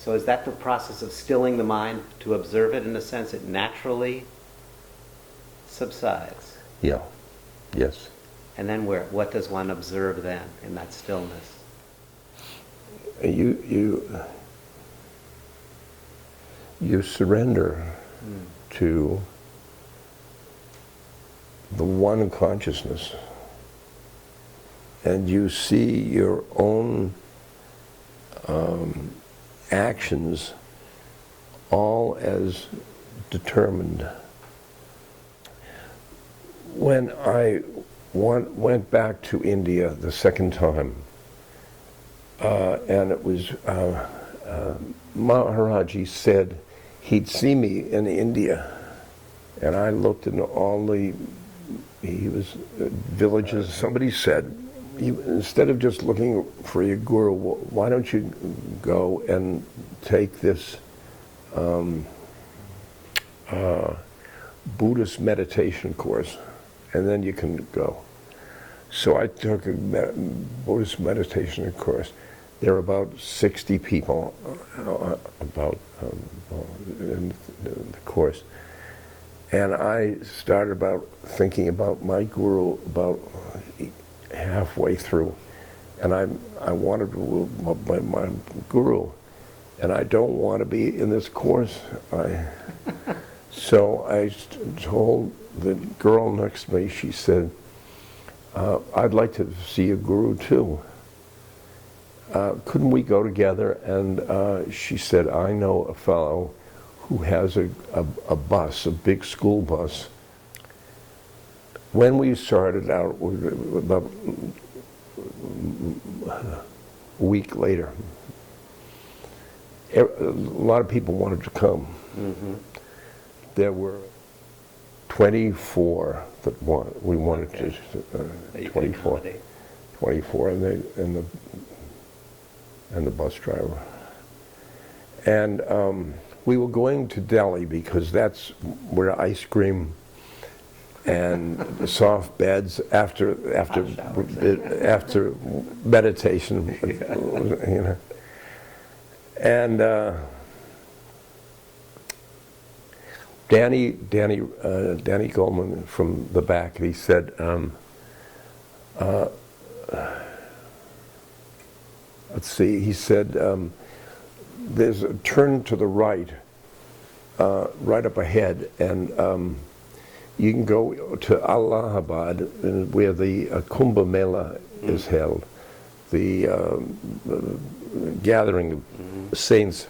So is that the process of stilling the mind to observe it in a sense? It naturally subsides. Yeah. Yes. And then what does one observe then in that stillness? You surrender to the one consciousness, and you see your own actions all as determined. When I went back to India the second time, and it was Maharaji said he'd see me in India, and I looked in all the villages. Somebody said, instead of just looking for your guru, why don't you go and take this Buddhist meditation course, and then you can go. So I took a Buddhist meditation course. There were about 60 people in the course. And I started thinking about my guru about halfway through. And I wanted my guru. And I don't want to be in this course. So I told the girl next to me, she said, I'd like to see a guru too. Couldn't we go together? And she said, I know a fellow who has a bus, a big school bus. When we started out, about a week later, a lot of people wanted to come. Mm-hmm. There were 24 that we wanted to, 24, and the bus driver. And we were going to Delhi because that's where ice cream and the soft beds after meditation, you know. And Danny Goleman from the back, he said, let's see, he said, there's a turn to the right, right up ahead, and you can go to Allahabad, where the Kumbh Mela is held, the gathering of saints.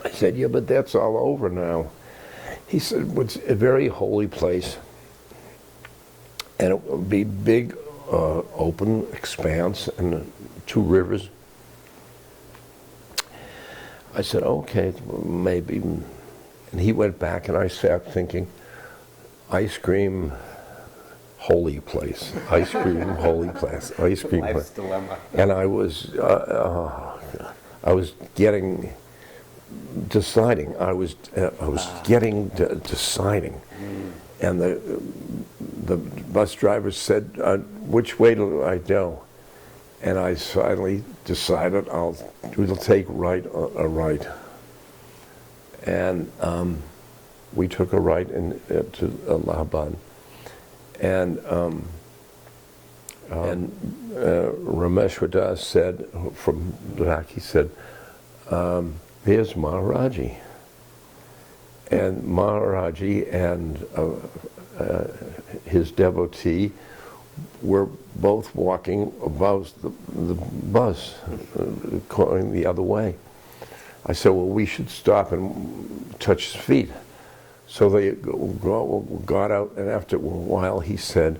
I said, yeah, but that's all over now. He said, it's a very holy place, and it will be big, open expanse, and 2 rivers. I said, okay, maybe. And he went back, and I sat thinking, ice cream, holy place. Ice cream, holy place. Ice cream, Life's dilemma. And I was deciding. I was getting deciding. And the bus driver said, which way do I go? And I finally decided we'll take a right. And we took a right to Allahabad. And Rameshwar Das said, from the back, he said, there's Maharaji. And Maharaji and his devotee were both walking above the bus, going the other way. I said, well, we should stop and touch his feet. So they got out, and after a while he said,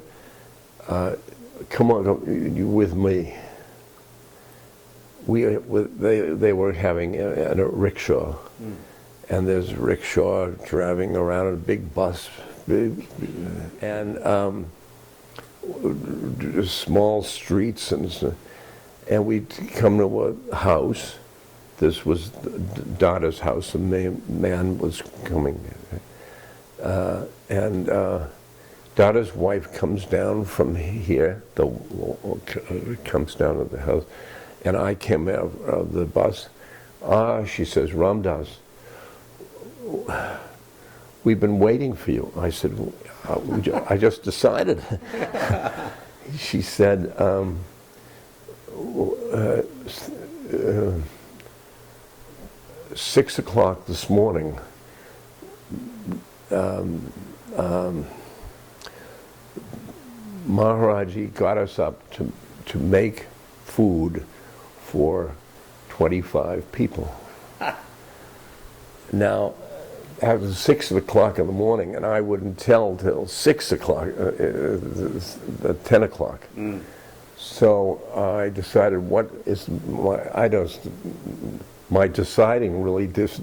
come on, you with me. They were having a rickshaw, and there's a rickshaw driving around in a big bus, and small streets, and we'd come to a house. This was Dada's house, and the man was coming. And Dada's wife comes down from here, comes down to the house, and I came out of the bus She says, Ram Dass, we've been waiting for you. I said, I just decided. She said, 6 o'clock this morning, Maharaji got us up to make food for 25 people. Now, it was 6 o'clock in the morning, and I wouldn't tell till 6 o'clock, 10 o'clock. So I decided, my deciding really, that's.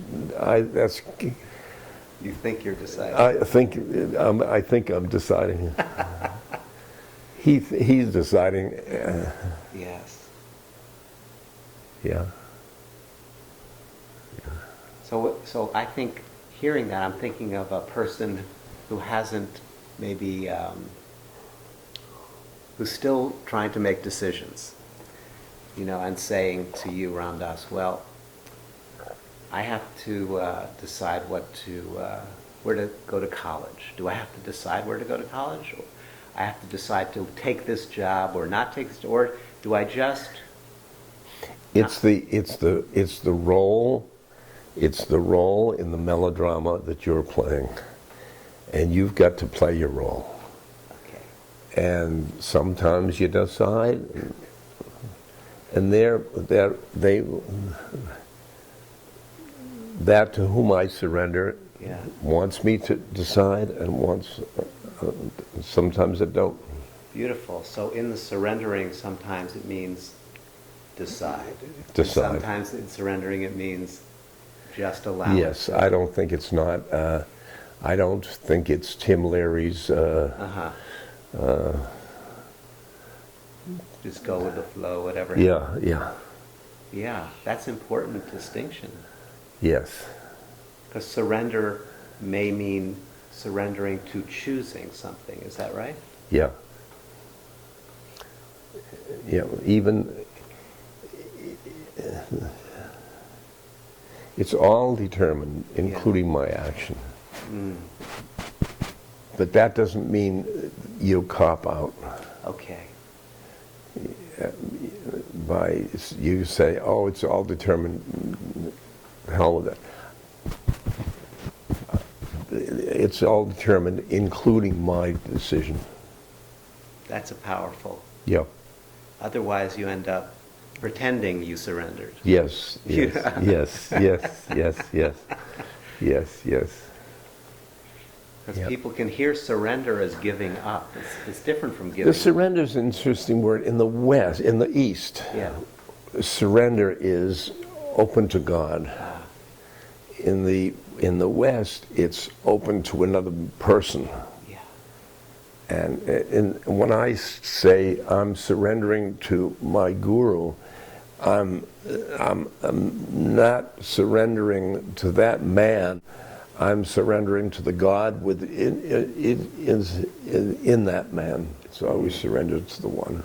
You think you're deciding? I think I'm deciding. He's deciding. Yes. Yeah. So I think, hearing that, I'm thinking of a person who hasn't maybe, who's still trying to make decisions, and saying to you, Ram Dass, well, I have to decide where to go to college. Do I have to decide where to go to college? Or I have to decide to take this job or not take this, or do I just? It's the role in the melodrama that you're playing, and you've got to play your role. Okay. And sometimes you decide, and that to whom I surrender wants me to decide, and sometimes it don't. Beautiful. So in the surrendering, sometimes it means decide. Decide. And sometimes in surrendering it means just allow. Yes, I don't think it's not. I don't think it's Tim Leary's. Just go with the flow, whatever. Yeah. Yeah, that's important distinction. Yes. Because surrender may mean surrendering to choosing something. Is that right? Yeah. Yeah. Even it's all determined, including my action. But that doesn't mean you cop out. Okay. You say, oh, it's all determined. Hell with it. It's all determined, including my decision. That's a powerful. Yeah. Otherwise, you end up pretending you surrendered. Yes. Yes. Because people can hear surrender as giving up. It's different from giving. The surrender is an interesting word. In the West, in the East, surrender is open to God. In the West, it's open to another person. Yeah. And when I say I'm surrendering to my guru, I'm not surrendering to that man. I'm surrendering to the God within in that man. So I always surrender to the one.